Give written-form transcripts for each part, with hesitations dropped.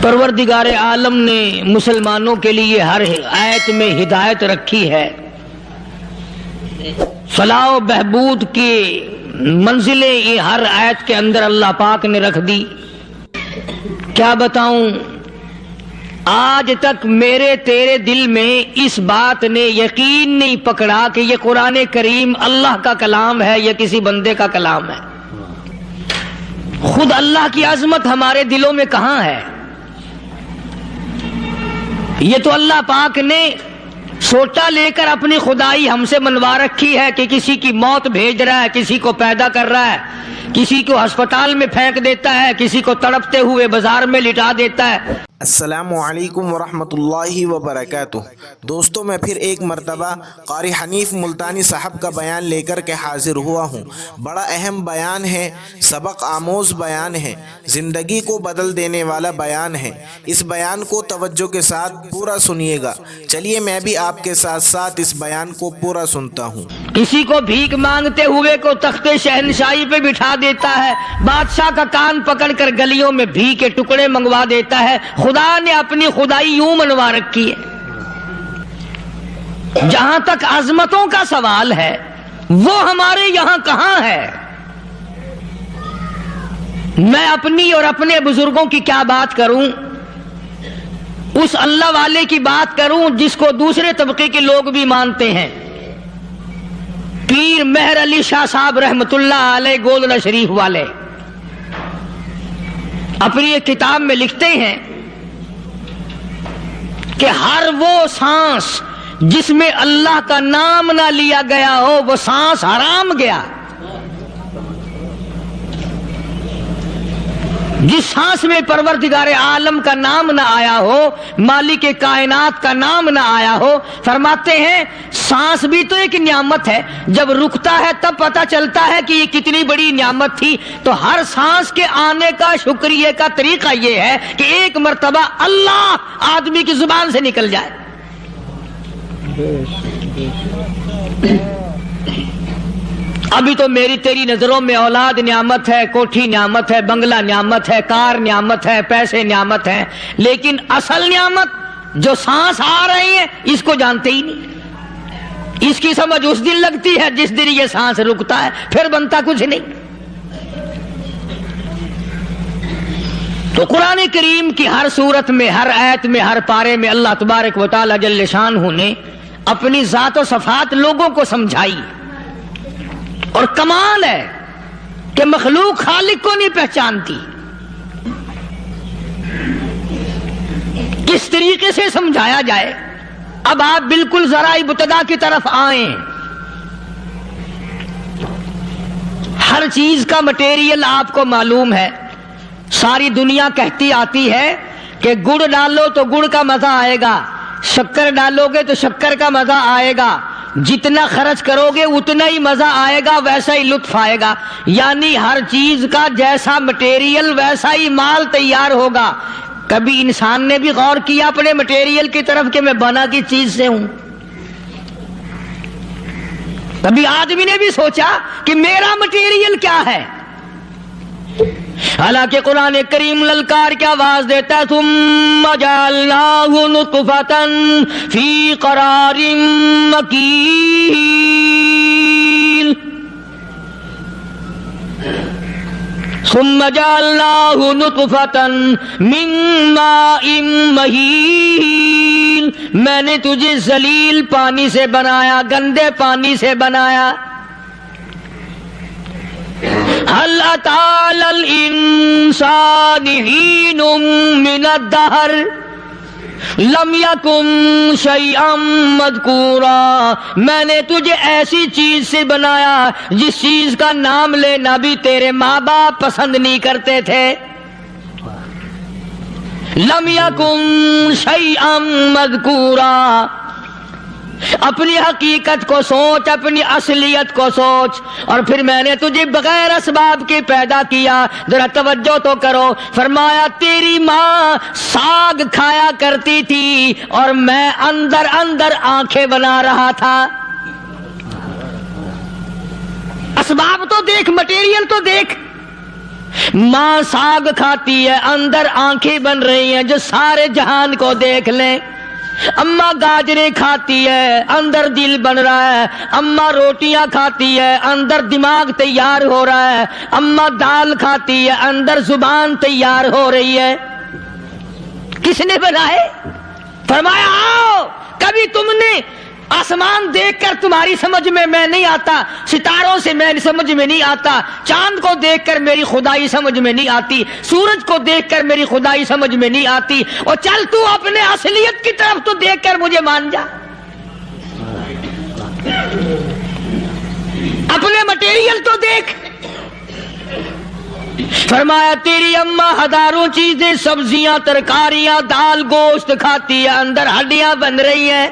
پروردگار عالم نے مسلمانوں کے لیے ہر آیت میں ہدایت رکھی ہے، فلاح و بہبود کی منزلیں یہ ہر آیت کے اندر اللہ پاک نے رکھ دی۔ کیا بتاؤں، آج تک میرے تیرے دل میں اس بات نے یقین نہیں پکڑا کہ یہ قرآن کریم اللہ کا کلام ہے یا کسی بندے کا کلام ہے۔ خود اللہ کی عظمت ہمارے دلوں میں کہاں ہے؟ یہ تو اللہ پاک نے سوٹا لے کر اپنی خدائی ہم سے منوا رکھی ہے کہ کسی کی موت بھیج رہا ہے، کسی کو پیدا کر رہا ہے، کسی کو ہسپتال میں پھینک دیتا ہے، کسی کو تڑپتے ہوئے بازار میں لٹا دیتا ہے۔ السلام علیکم ورحمۃ اللہ وبرکاتہ۔ دوستوں، میں پھر ایک مرتبہ قاری حنیف ملتانی صاحب کا بیان لے کر کے حاضر ہوا ہوں۔ بڑا اہم بیان ہے، سبق آموز بیان ہے، زندگی کو بدل دینے والا بیان ہے۔ اس بیان کو توجہ کے ساتھ پورا سنیے گا۔ چلیے میں بھی آپ کے ساتھ ساتھ اس بیان کو پورا سنتا ہوں۔ کسی کو بھیک مانگتے ہوئے کو تخت شہنشاہی پہ بٹھا دیتا ہے، بادشاہ کا کان پکڑ کر گلیوں میں بھیک کے ٹکڑے منگوا دیتا ہے۔ خدا نے اپنی خدائی یوں منوا رکھی ہے۔ جہاں تک عظمتوں کا سوال ہے، وہ ہمارے یہاں کہاں ہے؟ میں اپنی اور اپنے بزرگوں کی کیا بات کروں، اس اللہ والے کی بات کروں جس کو دوسرے طبقے کے لوگ بھی مانتے ہیں۔ پیر مہر علی شاہ صاحب رحمت اللہ علیہ گولڑا شریف والے اپنی ایک کتاب میں لکھتے ہیں کہ ہر وہ سانس جس میں اللہ کا نام نہ لیا گیا ہو وہ سانس حرام گیا۔ جس سانس میں پروردگار عالم کا نام نہ آیا ہو، مالک کائنات کا نام نہ آیا ہو، فرماتے ہیں سانس بھی تو ایک نعمت ہے، جب رکتا ہے تب پتہ چلتا ہے کہ یہ کتنی بڑی نعمت تھی۔ تو ہر سانس کے آنے کا شکریہ کا طریقہ یہ ہے کہ ایک مرتبہ اللہ آدمی کی زبان سے نکل جائے۔ ابھی تو میری تیری نظروں میں اولاد نعمت ہے، کوٹھی نعمت ہے، بنگلہ نعمت ہے، کار نعمت ہے، پیسے نعمت ہیں، لیکن اصل نعمت جو سانس آ رہی ہے اس کو جانتے ہی نہیں۔ اس کی سمجھ اس دن لگتی ہے جس دن یہ سانس رکتا ہے، پھر بنتا کچھ نہیں۔ تو قرآن کریم کی ہر صورت میں، ہر آیت میں، ہر پارے میں اللہ تبارک و تعالی جل شانہ نے اپنی ذات و صفات لوگوں کو سمجھائی۔ اور کمال ہے کہ مخلوق خالق کو نہیں پہچانتی۔ کس طریقے سے سمجھایا جائے؟ اب آپ بالکل ذرا ابتدا کی طرف آئیں۔ ہر چیز کا مٹیریل آپ کو معلوم ہے۔ ساری دنیا کہتی آتی ہے کہ گڑ ڈالو تو گڑ کا مزہ آئے گا، شکر ڈالو گے تو شکر کا مزہ آئے گا، جتنا خرچ کرو گے اتنا ہی مزہ آئے گا، ویسا ہی لطف آئے گا۔ یعنی ہر چیز کا جیسا مٹیریل ویسا ہی مال تیار ہوگا۔ کبھی انسان نے بھی غور کیا اپنے مٹیریل کی طرف کہ میں بنا کس چیز سے ہوں؟ کبھی آدمی نے بھی سوچا کہ میرا مٹیریل کیا ہے؟ حالانکہ قرآن کریم للکار کی آواز دیتا ہے ثم جعلناہ نطفۃ فی قرار مکین، ثم جعلناہ نطفۃ من ماء مہین، میں نے تجھے ذلیل پانی سے بنایا، گندے پانی سے بنایا۔ هل أتى على الإنسان حين من الدهر لم يكن شيئا مذكورا، میں نے تجھے ایسی چیز سے بنایا جس چیز کا نام لینا بھی تیرے ماں باپ پسند نہیں کرتے تھے۔ لم يكن شيئا مذكورا، اپنی حقیقت کو سوچ، اپنی اصلیت کو سوچ۔ اور پھر میں نے تجھے بغیر اسباب کے پیدا کیا۔ ذرا توجہ تو کرو، فرمایا تیری ماں ساگ کھایا کرتی تھی اور میں اندر اندر آنکھیں بنا رہا تھا۔ اسباب تو دیکھ، مٹیریل تو دیکھ۔ ماں ساگ کھاتی ہے، اندر آنکھیں بن رہی ہیں جو سارے جہان کو دیکھ لیں۔ اماں گاجریں کھاتی ہے، اندر دل بن رہا ہے۔ اماں روٹیاں کھاتی ہے، اندر دماغ تیار ہو رہا ہے۔ اماں دال کھاتی ہے، اندر زبان تیار ہو رہی ہے۔ کس نے بنائے؟ فرمایا آؤ، کبھی تم نے آسمان دیکھ کر تمہاری سمجھ میں نہیں آتا، ستاروں سے میں سمجھ میں نہیں آتا، چاند کو دیکھ کر میری خدائی سمجھ میں نہیں آتی، سورج کو دیکھ کر میری خدائی سمجھ میں نہیں آتی، اور چل تو اپنے اصلیت کی طرف تو دیکھ کر مجھے مان جا، اپنے مٹیریل تو دیکھ۔ فرمایا تیری اماں ہزاروں چیزیں، سبزیاں، ترکاریاں، دال، گوشت کھاتی ہے، اندر ہڈیاں بن رہی ہیں،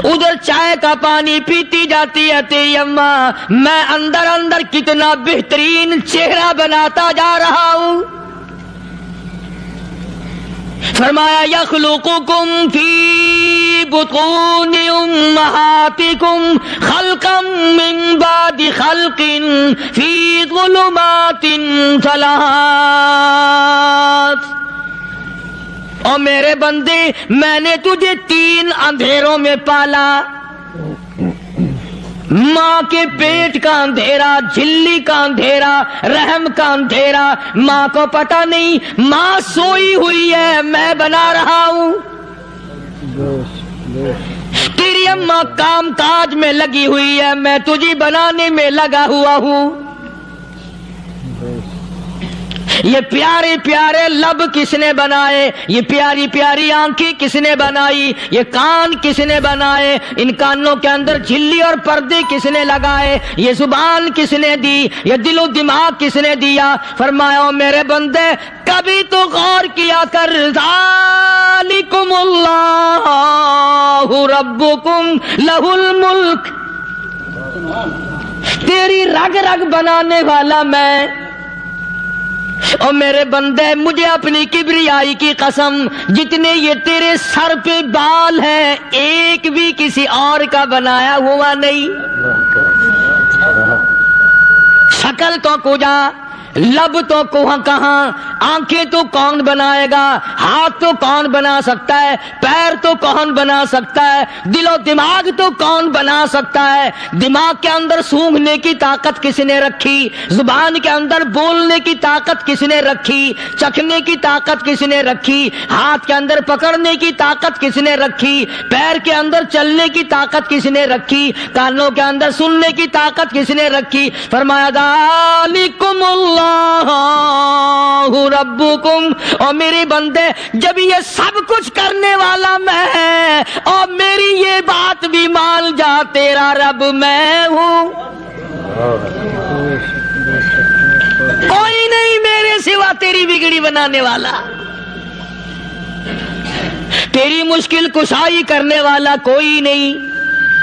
ادھر چائے کا پانی پیتی جاتی ہے تیری اماں، میں اندر اندر کتنا بہترین چہرہ بناتا جا رہا ہوں۔ فرمایا یخلقکم فی بطون امہاتکم خلقا من بعد خلق فی ظلمات ثلاث۔ اور میرے بندے، میں نے تجھے 3 اندھیروں میں پالا، ماں کے پیٹ کا اندھیرا، جھلی کا اندھیرا، رحم کا اندھیرا، ماں کو پتہ نہیں، ماں سوئی ہوئی ہے، میں بنا رہا ہوں۔ تیری اماں کام کاج میں لگی ہوئی ہے، میں تجھے بنانے میں لگا ہوا ہوں۔ یہ پیارے پیارے لب کس نے بنائے؟ یہ پیاری پیاری آنکھیں کس نے بنائی؟ یہ کان کس نے بنائے؟ ان کانوں کے اندر جھلی اور پردے کس نے لگائے؟ یہ زبان کس نے دی؟ یہ دل و دماغ کس نے دیا؟ فرمایا میرے بندے کبھی تو غور کیا کر، ذالکم اللہ ربکم لہ الملک، تیری رگ رگ بنانے والا میں۔ اور میرے بندے مجھے اپنی کبریائی کی قسم، جتنے یہ تیرے سر پہ بال ہیں ایک بھی کسی اور کا بنایا ہوا نہیں۔ شکل تو کجا، لب تو کہاں، آنکھیں تو کون بنائے گا، ہاتھ تو کون بنا سکتا ہے، پیر تو کون بنا سکتا ہے، دل و دماغ تو کون بنا سکتا ہے؟ دماغ کے اندر سونگھنے کی طاقت کس نے رکھی؟ زبان کے اندر بولنے کی طاقت کس نے رکھی؟ چکھنے کی طاقت کس نے رکھی؟ ہاتھ کے اندر پکڑنے کی طاقت کس نے رکھی؟ پیر کے اندر چلنے کی طاقت کس نے رکھی؟ کانوں کے اندر سننے کی طاقت کس نے رکھی؟ فرمایا ذالکم اللہ ربکم۔ اور میرے بندے جب یہ سب کچھ کرنے والا میں، اور میری یہ بات بھی مان جا تیرا رب میں ہوں، کوئی نہیں میرے سوا تیری بگڑی بنانے والا، تیری مشکل کشائی کرنے والا کوئی نہیں،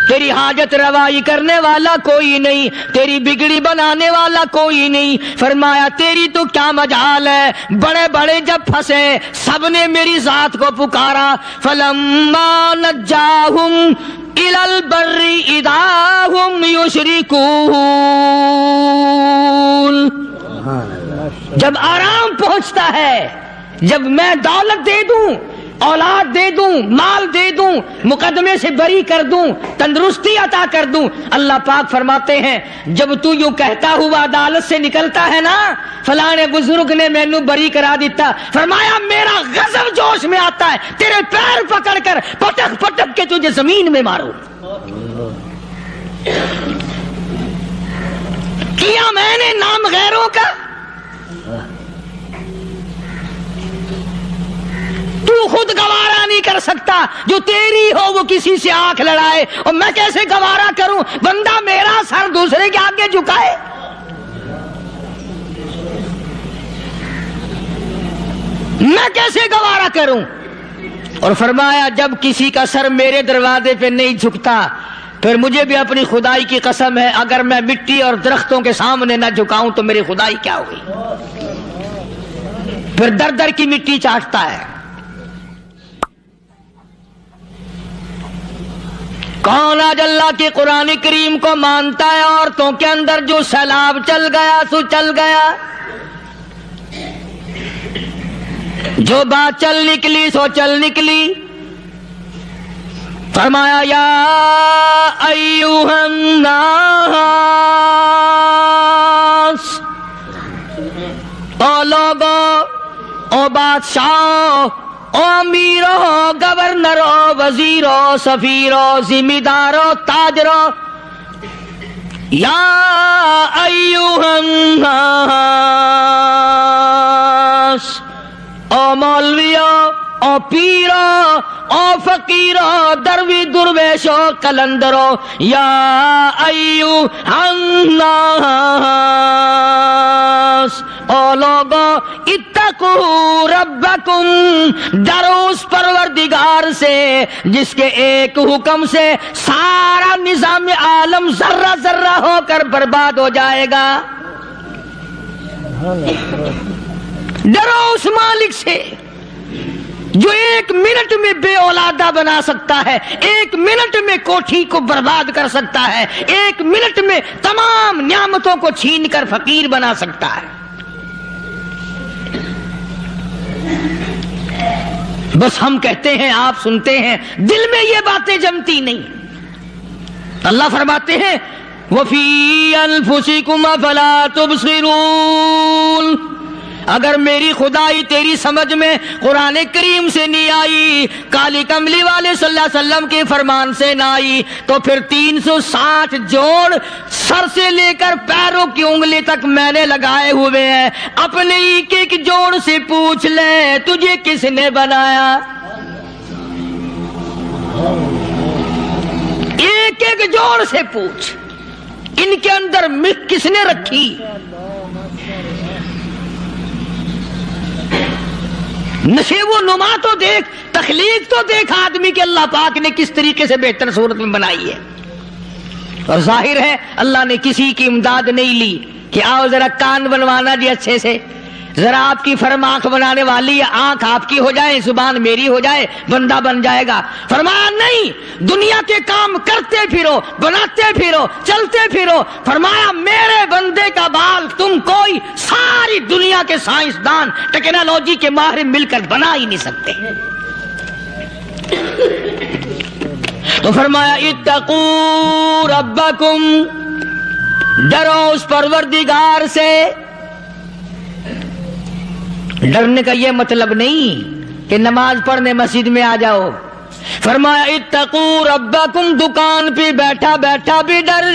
تیری حاجت روائی کرنے والا کوئی نہیں، تیری بگڑی بنانے والا کوئی نہیں۔ فرمایا تیری تو کیا مجال ہے، بڑے بڑے جب پھنسے سب نے میری ذات کو پکارا، فلما نجاہم الی البر اذا ہم یشرکون، جب آرام پہنچتا ہے، جب میں دولت دے دوں، اولاد دے دوں، مال دے دوں، مقدمے سے بری کر دوں، تندرستی عطا کر دوں، اللہ پاک فرماتے ہیں جب تو یوں کہتا ہوا عدالت سے نکلتا ہے نا، فلانے بزرگ نے مینو بری کرا دیتا، فرمایا میرا غضب جوش میں آتا ہے، تیرے پیر پکڑ کر پٹک پٹک کے تجھے زمین میں ماروں۔ کیا میں نے نام غیروں کا؟ تو خود گوارا نہیں کر سکتا، جو تیری ہو وہ کسی سے آنکھ لڑائے، اور میں کیسے گوارا کروں بندہ میرا سر دوسرے کے آگے جھکائے؟ میں کیسے گوارا کروں؟ اور فرمایا جب کسی کا سر میرے دروازے پہ نہیں جھکتا، پھر مجھے بھی اپنی خدائی کی قسم ہے اگر میں مٹی اور درختوں کے سامنے نہ جھکاؤں تو میری خدائی کیا ہوئی؟ پھر در در کی مٹی چاٹتا ہے۔ کون آج اللہ کے قرآن کریم کو مانتا ہے؟ عورتوں کے اندر جو سیلاب چل گیا سو چل گیا، جو بات چل نکلی سو چل نکلی۔ فرمایا یا ایھا الناس، او لوگو، او بادشاہو، او امیرو، گورنرو، وزیرو، سفیرو، ذمہ دارو، تاجرو، یا ایھا الناس، او مولویو، او پیرو، او فقیرو، دروی درویشو، کلندرو، یا ایھا الناس، او لوگو، اتقوا ربکم، ڈرو اس پروردگار سے جس کے ایک حکم سے سارا نظام عالم ذرہ ذرہ ہو کر برباد ہو جائے گا۔ ڈرو اس مالک سے جو ایک منٹ میں بے اولادہ بنا سکتا ہے، ایک منٹ میں کوٹھی کو برباد کر سکتا ہے، ایک منٹ میں تمام نعمتوں کو چھین کر فقیر بنا سکتا ہے۔ بس ہم کہتے ہیں، آپ سنتے ہیں، دل میں یہ باتیں جمتی نہیں۔ اللہ فرماتے ہیں وَفِي أَنفُسِكُمْ أَفَلَا تُبْصِرُونَ، اگر میری خدائی تیری سمجھ میں قرآن کریم سے نہیں آئی، کالی کملی والے صلی اللہ علیہ وسلم کے فرمان سے نہ آئی، تو پھر 360 جوڑ سر سے لے کر پیروں کی انگلی تک میں نے لگائے ہوئے ہیں۔ اپنے ایک ایک جوڑ سے پوچھ لے تجھے کس نے بنایا؟ ایک ایک جوڑ سے پوچھ، ان کے اندر مکھ کس نے رکھی؟ نشے و نما تو دیکھ، تخلیق تو دیکھ آدمی کے اللہ پاک نے کس طریقے سے بہتر صورت میں بنائی ہے۔ اور ظاہر ہے اللہ نے کسی کی امداد نہیں لی کہ آؤ ذرا کان بنوانا جی اچھے سے، ذرا آپ کی فرم آنکھ بنانے والی ہے، آنکھ آپ کی ہو جائے، زبان میری ہو جائے، بندہ بن جائے گا۔ فرمایا نہیں، دنیا کے کام کرتے پھرو، بناتے پھرو، چلتے پھرو۔ فرمایا میرے بندے کا بال تم کوئی ساری دنیا کے سائنسدان، ٹیکنالوجی کے ماہر مل کر بنا ہی نہیں سکتے۔ تو فرمایا اتقوا ربکم، ڈرو اس پروردگار سے۔ ڈرنے کا یہ مطلب نہیں کہ نماز پڑھنے مسجد میں آ جاؤ۔ فرمایا اتقوا ربکم، دکان پہ بیٹھا بیٹھا بھی ڈر،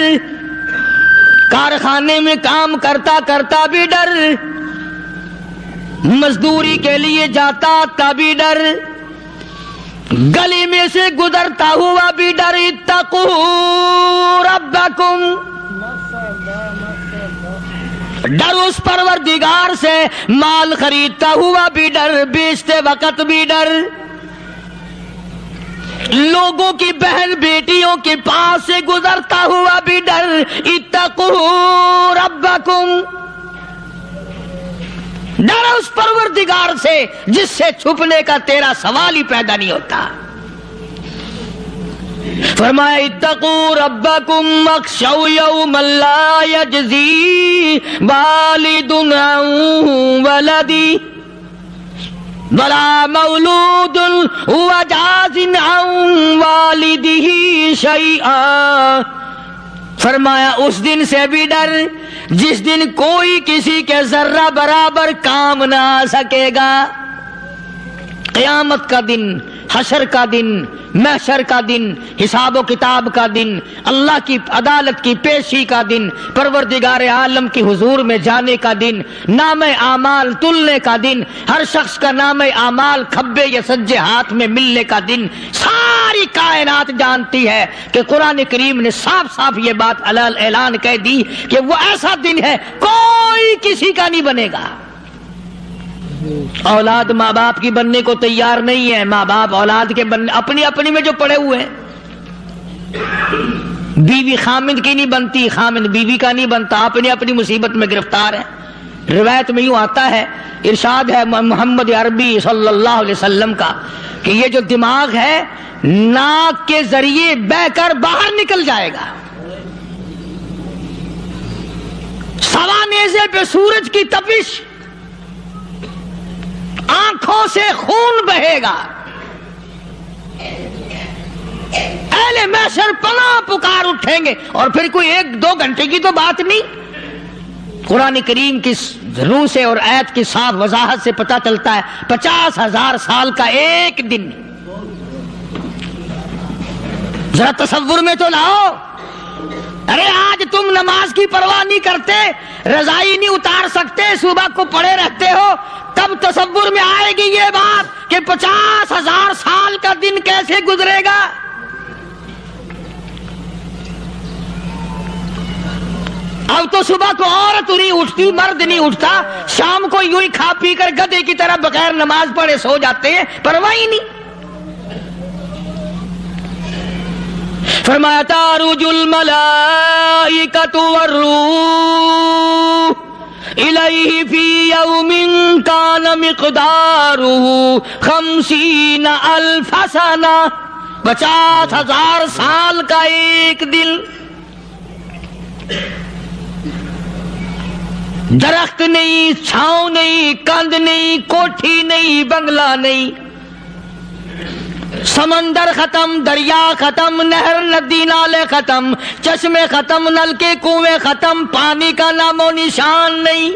کارخانے میں کام کرتا کرتا بھی ڈر، مزدوری کے لیے جاتا آتا بھی ڈر، گلی میں سے گزرتا ہوا بھی ڈر۔ اتقوا ربکم، ڈر اس پروردگار سے، مال خریدتا ہوا بھی ڈر، بیچتے وقت بھی ڈر، لوگوں کی بہن بیٹیوں کے پاس سے گزرتا ہوا بھی ڈر۔ اتقوا ربکم، ڈر اس پروردگار سے جس سے چھپنے کا تیرا سوال ہی پیدا نہیں ہوتا۔ فرمایا اتقوا ربکم واخشوا یوما لا یجزی والد عن ولدی ولا مولود هو جاز عن والدہ شیئا۔ فرمایا اس دن سے بھی ڈر جس دن کوئی کسی کے ذرہ برابر کام نہ آ سکے گا۔ قیامت کا دن، حشر کا دن، محشر کا دن، حساب و کتاب کا دن، اللہ کی عدالت کی پیشی کا دن، پروردگار عالم کی حضور میں جانے کا دن، نام اعمال تلنے کا دن، ہر شخص کا نام اعمال کھبے یا سجے ہاتھ میں ملنے کا دن۔ ساری کائنات جانتی ہے کہ قرآن کریم نے صاف صاف یہ بات اعلان کہہ دی کہ وہ ایسا دن ہے کوئی کسی کا نہیں بنے گا۔ اولاد ماں باپ کی بننے کو تیار نہیں ہے، ماں باپ اولاد کے بننے اپنی اپنی میں جو پڑے ہوئے ہیں۔ بیوی خامند کی نہیں بنتی، خامند بیوی کا نہیں بنتا، اپنی اپنی مصیبت میں گرفتار ہے۔ روایت میں یوں آتا ہے، ارشاد ہے محمد عربی صلی اللہ علیہ وسلم کا کہ یہ جو دماغ ہے ناک کے ذریعے بہ کر باہر نکل جائے گا. سوا نیزے پہ سورج کی تپش، آنکھوں سے خون بہے گا. اہل محشر پناہ پکار اٹھیں گے. اور پھر کوئی 1-2 گھنٹے کی تو بات نہیں. قرآن کریم کی روح سے اور آیت کی صاف وضاحت سے پتہ چلتا ہے 50,000 سال کا ایک دن. ذرا تصور میں تو لاؤ. ارے آج تم نماز کی پرواہ نہیں کرتے، رضائی نہیں اتار سکتے، صبح کو پڑے رہتے ہو، تب تصور میں آئے گی یہ بات کہ 50,000 سال کا دن کیسے گزرے گا. اب تو صبح کو عورت نہیں اٹھتی، مرد نہیں اٹھتا، شام کو یوں ہی کھا پی کر گدھے کی طرح بغیر نماز پڑھے سو جاتے ہیں، پرواہ ہی نہیں. فرمایا تعرج الملائکۃ والروح الیہ فی یوم کان مقدارہ 50,000 سنہ. 50,000 سال کا ایک دن. درخت نہیں، چھاؤں نہیں، کند نہیں، کوٹھی نہیں، بنگلہ نہیں، سمندر ختم، دریا ختم، نہر ندی نالے ختم، چشمے ختم، نلکے کنویں ختم، پانی کا نام و نشان نہیں.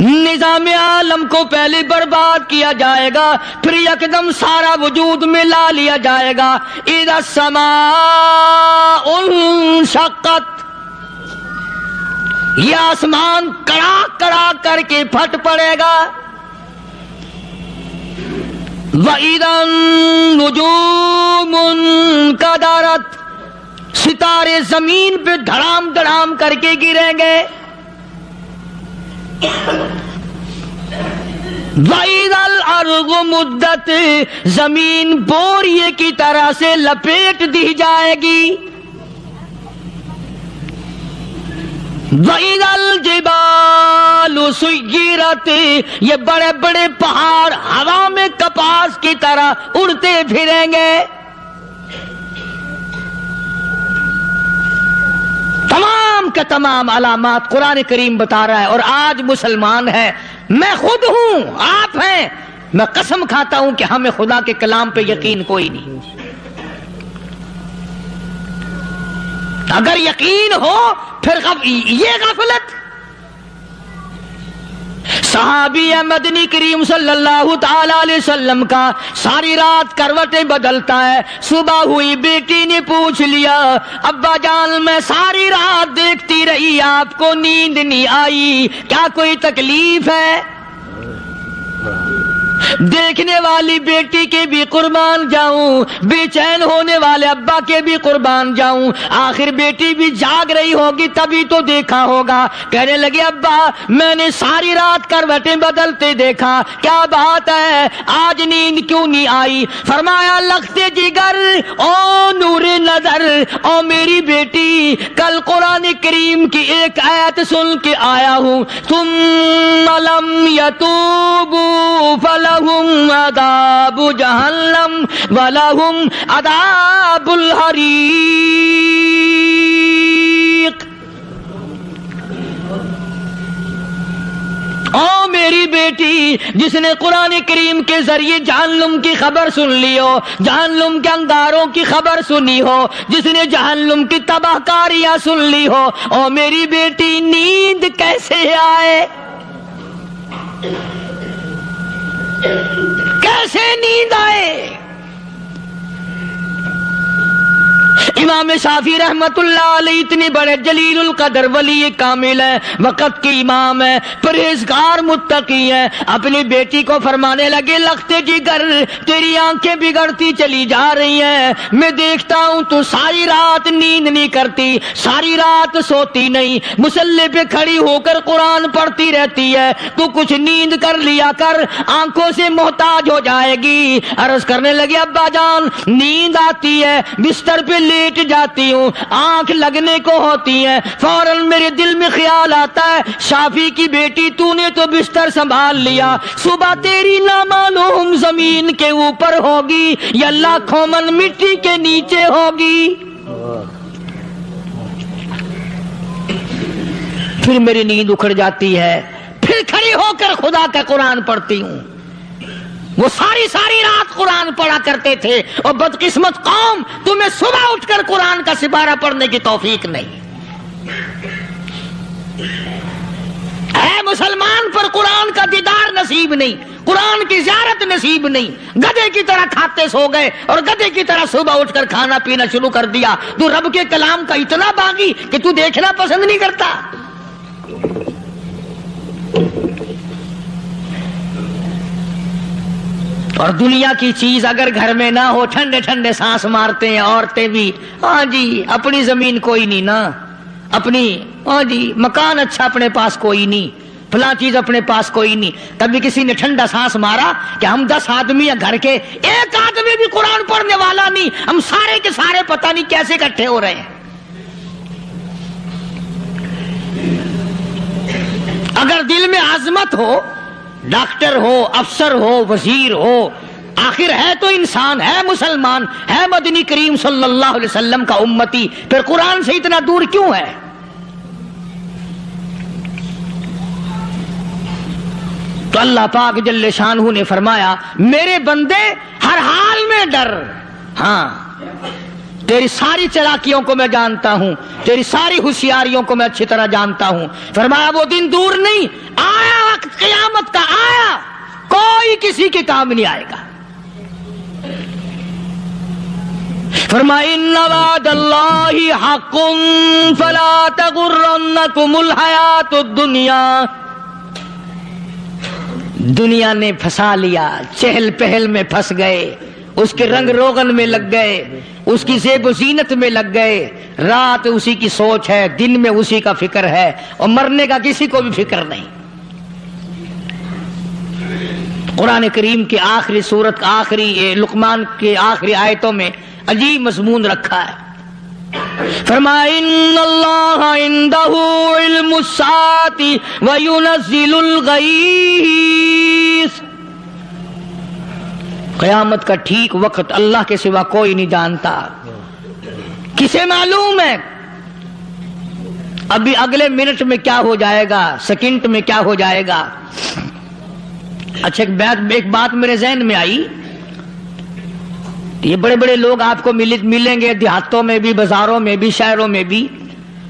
نظام عالم کو پہلے برباد کیا جائے گا، پھر یکدم سارا وجود میں لا لیا جائے گا. اذا السماء انشقت، یہ آسمان کڑاک کڑاک کر کے پھٹ پڑے گا. وَإِذَا النُّجُومُ انْكَدَرَتْ، ستارے زمین پہ دھڑام دھڑام کر کے گریں گے. وَإِذَا الْأَرْضُ مُدَّتْ، زمین بوریے کی طرح سے لپیٹ دی جائے گی. وَإِذَا الْجِبَالُ سُيِّرَتْ، یہ بڑے بڑے پہاڑ ہوا میں کپاس کی طرح اڑتے پھریں گے. تمام کے تمام علامات قرآن کریم بتا رہا ہے. اور آج مسلمان ہے، میں خود ہوں، آپ ہیں، میں قسم کھاتا ہوں کہ ہمیں خدا کے کلام پہ یقین کوئی نہیں. اگر یقین ہو پھر یہ غفلت. صحابی مدنی کریم صلی اللہ تعالی علیہ وسلم کا ساری رات کروٹیں بدلتا ہے. صبح ہوئی بیٹی نے پوچھ لیا، ابا جان میں ساری رات دیکھتی رہی، آپ کو نیند نہیں آئی، کیا کوئی تکلیف ہے؟ دیکھنے والی بیٹی کے بھی قربان جاؤں، بے چین ہونے والے ابا کے بھی قربان جاؤں. آخر بیٹی بھی جاگ رہی ہوگی تبھی تو دیکھا ہوگا. کہنے لگے ابا میں نے ساری رات کروٹیں بدلتے دیکھا، کیا بات ہے، آج نیند کیوں نہیں آئی؟ فرمایا لختے جگر او نور نظر، او میری بیٹی کل قرآن کریم کی ایک آیت سن کے آیا ہوں، ثم لم یتوبوا فلہم عذاب جہنم ولہم عذاب الحریق. او میری بیٹی جس نے قرآن کریم کے ذریعے جہنم کی خبر سن لی ہو، جہنم کے انگاروں کی خبر سنی ہو، جس نے جہنم کی تباہ کاریاں سن لی ہو، او میری بیٹی نیند کیسے آئے؟ کیسے نیند آئے؟ امام شافعی رحمت اللہ علیہ اتنے بڑے جلیل القدر ولی کامل ہیں، وقت کے امام ہیں، پرہیزگار متقی ہیں. اپنی بیٹی کو فرمانے لگے لختے جگر تیری آنکھیں بگڑتی چلی جا رہی ہیں، میں دیکھتا ہوں تو ساری رات نیند نہیں کرتی، ساری رات سوتی نہیں، مصلی پہ کھڑی ہو کر قرآن پڑھتی رہتی ہے، تو کچھ نیند کر لیا کر، آنکھوں سے محتاج ہو جائے گی. عرض کرنے لگے ابا جان نیند آتی ہے، بستر پہ لیٹ لیٹ جاتی ہوں، آنکھ لگنے کو ہوتی ہے، فوراً میرے دل میں خیال آتا ہے شافی کی بیٹی تو نے تو بستر سنبھال لیا، صبح تیری نامعلوم زمین کے اوپر ہوگی یا لاکھوں من مٹی کے نیچے ہوگی۔ پھر میری نیند اکھڑ جاتی ہے، پھر کھڑی ہو کر خدا کا قرآن پڑھتی ہوں۔ وہ ساری رات قرآن پڑھا کرتے تھے، اور بدقسمت قوم تمہیں صبح اٹھ کر قرآن کا سپارہ پڑھنے کی توفیق نہیں ہے۔ مسلمان پر قرآن کا دیدار نصیب نہیں، قرآن کی زیارت نصیب نہیں، گدھے کی طرح کھاتے سو گئے اور گدھے کی طرح صبح اٹھ کر کھانا پینا شروع کر دیا۔ تو رب کے کلام کا اتنا باغی کہ تو دیکھنا پسند نہیں کرتا۔ اور دنیا کی چیز اگر گھر میں نہ ہو، ٹھنڈے ٹھنڈے سانس مارتے ہیں عورتیں بھی، ہاں جی اپنی زمین کوئی نہیں نا، اپنی ہاں جی مکان اچھا اپنے پاس کوئی نہیں، فلاں چیز اپنے پاس کوئی نہیں۔ کبھی کسی نے ٹھنڈا سانس مارا کہ ہم 10 آدمی ہیں گھر کے، ایک آدمی بھی قرآن پڑھنے والا نہیں، ہم سارے کے سارے پتہ نہیں کیسے اکٹھے ہو رہے ہیں۔ اگر دل میں عظمت ہو، ڈاکٹر ہو، افسر ہو، وزیر ہو، آخر ہے تو انسان، ہے مسلمان، ہے مدنی کریم صلی اللہ علیہ وسلم کا امتی، پھر قرآن سے اتنا دور کیوں ہے؟ تو اللہ پاک جل شانہ نے فرمایا میرے بندے ہر حال میں ڈر، ہاں تیری ساری چلاکیوں کو میں جانتا ہوں، تیری ساری ہوشیاریوں کو میں اچھی طرح جانتا ہوں۔ فرمایا وہ دن دور نہیں، آیا وقت قیامت کا، آیا، کوئی کسی کے کام نہیں آئے گا۔ فرمایا ان وعد اللہ حق فلا تغرنکم الحیات الدنیا۔ دنیا نے پھنسا لیا، چہل پہل میں پھنس گئے، اس کے رنگ روغن میں لگ گئے، اس کی زیب و زینت میں لگ گئے، رات اسی کی سوچ ہے، دن میں اسی کا فکر ہے، اور مرنے کا کسی کو بھی فکر نہیں۔ قرآن کریم کی آخری سورت، آخری لقمان کے آخری آیتوں میں عجیب مضمون رکھا ہے۔ فرمایا ان اللہ عندہ علم الساعۃ وینزل الغیث۔ قیامت کا ٹھیک وقت اللہ کے سوا کوئی نہیں جانتا، کسے معلوم ہے ابھی اگلے منٹ میں کیا ہو جائے گا، سیکنڈ میں کیا ہو جائے گا۔ اچھا ایک بات میرے ذہن میں آئی، یہ بڑے بڑے لوگ آپ کو ملیں گے دیہاتوں میں بھی، بازاروں میں بھی، شہروں میں بھی،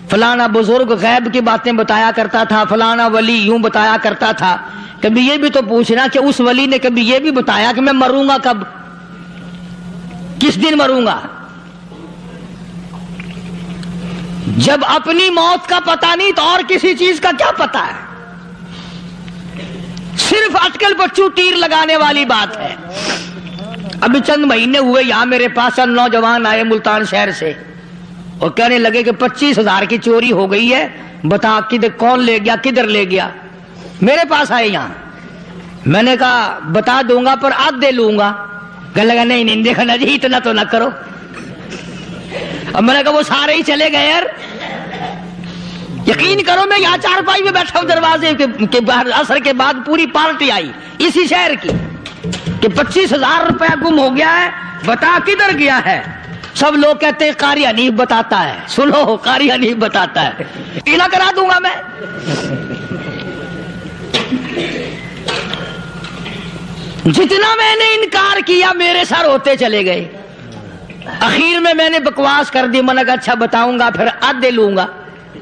فلانا بزرگ غیب کی باتیں بتایا کرتا تھا، فلانا ولی یوں بتایا کرتا تھا۔ کبھی یہ بھی تو پوچھنا کہ اس ولی نے کبھی یہ بھی بتایا کہ میں مروں گا کب، کس دن مروں گا؟ جب اپنی موت کا پتہ نہیں تو اور کسی چیز کا کیا پتہ ہے؟ صرف اٹکل بچو تیر لگانے والی بات ہے۔ ابھی چند مہینے ہوئے یہاں میرے پاس چند نوجوان آئے ملتان شہر سے، اور کہنے لگے کہ 25,000 کی چوری ہو گئی ہے، بتا کدھر کون لے گیا، کدھر لے گیا۔ میرے پاس آئے یہاں، میں نے کہا بتا دوں گا پر آدھے لوں گا۔ کہنے لگا نہیں دیکھنا جی اتنا تو نہ کرو۔ اب میں نے کہا وہ سارے ہی چلے گئے یار، یقین کرو میں یہاں چارپائی میں بیٹھا ہوں دروازے کے باہر، عصر کے بعد پوری پارٹی آئی اسی شہر کی کہ 25,000 روپیہ گم ہو گیا ہے، بتا کدھر گیا ہے۔ سب لوگ کہتے ہیں قاری حنیف بتاتا ہے، سنو قاری حنیف بتاتا ہے، ٹیلا کرا دوں گا میں۔ جتنا میں نے انکار کیا میرے سر ہوتے چلے گئے، اخیر میں نے بکواس کر دی، میں نے کہا اچھا بتاؤں گا پھر آدھے لوں گا۔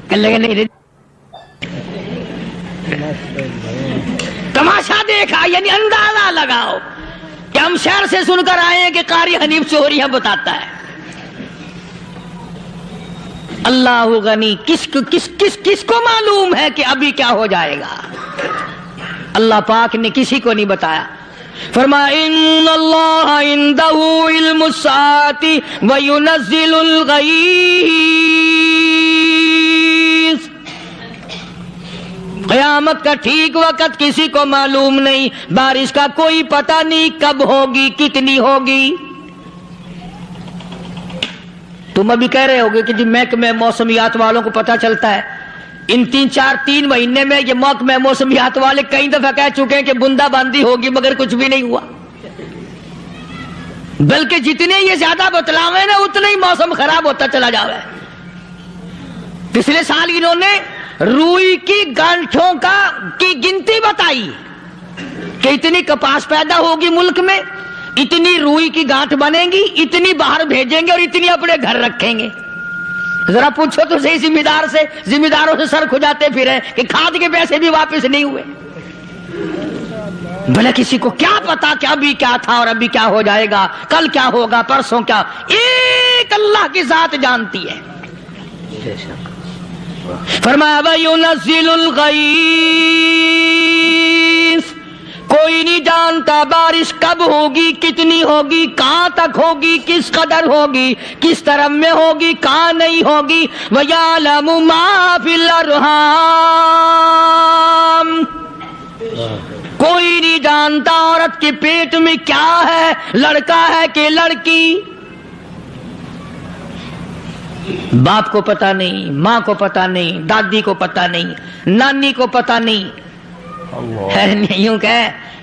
کہنے لگے نہیں، تماشا دیکھا یعنی اندازہ لگاؤ کہ ہم شہر سے سن کر آئے ہیں کہ قاری حنیف چوریاں بتاتا ہے۔ اللہ غنی، کس کو معلوم ہے کہ ابھی کیا ہو جائے گا؟ اللہ پاک نے کسی کو نہیں بتایا۔ فرمایا ان اللہ عندہ علم الساعۃ وینزل الغیث۔ قیامت کا ٹھیک وقت کسی کو معلوم نہیں، بارش کا کوئی پتہ نہیں کب ہوگی، کتنی ہوگی۔ تم ابھی کہہ رہے ہوگے کہ جی محکمہ موسمیات والوں کو پتہ چلتا ہے. ان 3 مہینے میں یہ محکمہ موسمیات والے کئی دفعہ کہہ چکے ہیں کہ بندہ باندی ہوگی مگر کچھ بھی نہیں ہوا. بلکہ جتنے یہ زیادہ بتلاوے نا اتنا ہی موسم خراب ہوتا چلا جاوے. پچھلے سال انہوں نے روئی کی گانٹھوں کی گنتی بتائی کہ اتنی کپاس پیدا ہوگی ملک میں, اتنی روئی کی گانٹھ بنے گی, اتنی باہر بھیجیں گے اور اتنی اپنے گھر رکھیں گے. ذرا پوچھو تو صحیح ذمہ داروں سے سر کھجاتے پھرے کہ کھاد کے پیسے بھی واپس نہیں ہوئے. بھلا کسی کو کیا پتا کہ ابھی کیا تھا اور ابھی کیا ہو جائے گا, کل کیا ہوگا, پرسوں کیا. ایک اللہ کی ذات جانتی ہے. فرمایا وَيُنَزِّلُ الْغَيْثَ, کوئی نہیں جانتا بارش کب ہوگی, کتنی ہوگی, کہاں تک ہوگی, کس قدر ہوگی, کس طرف میں ہوگی, کہاں نہیں ہوگی. وَيَعْلَمُ مَا فِي الْأَرْحَامِ, کوئی نہیں جانتا عورت کے پیٹ میں کیا ہے, لڑکا ہے کہ لڑکی. باپ کو پتا نہیں, ماں کو پتا نہیں, دادی کو پتا نہیں, نانی کو پتا نہیں. یوں کہ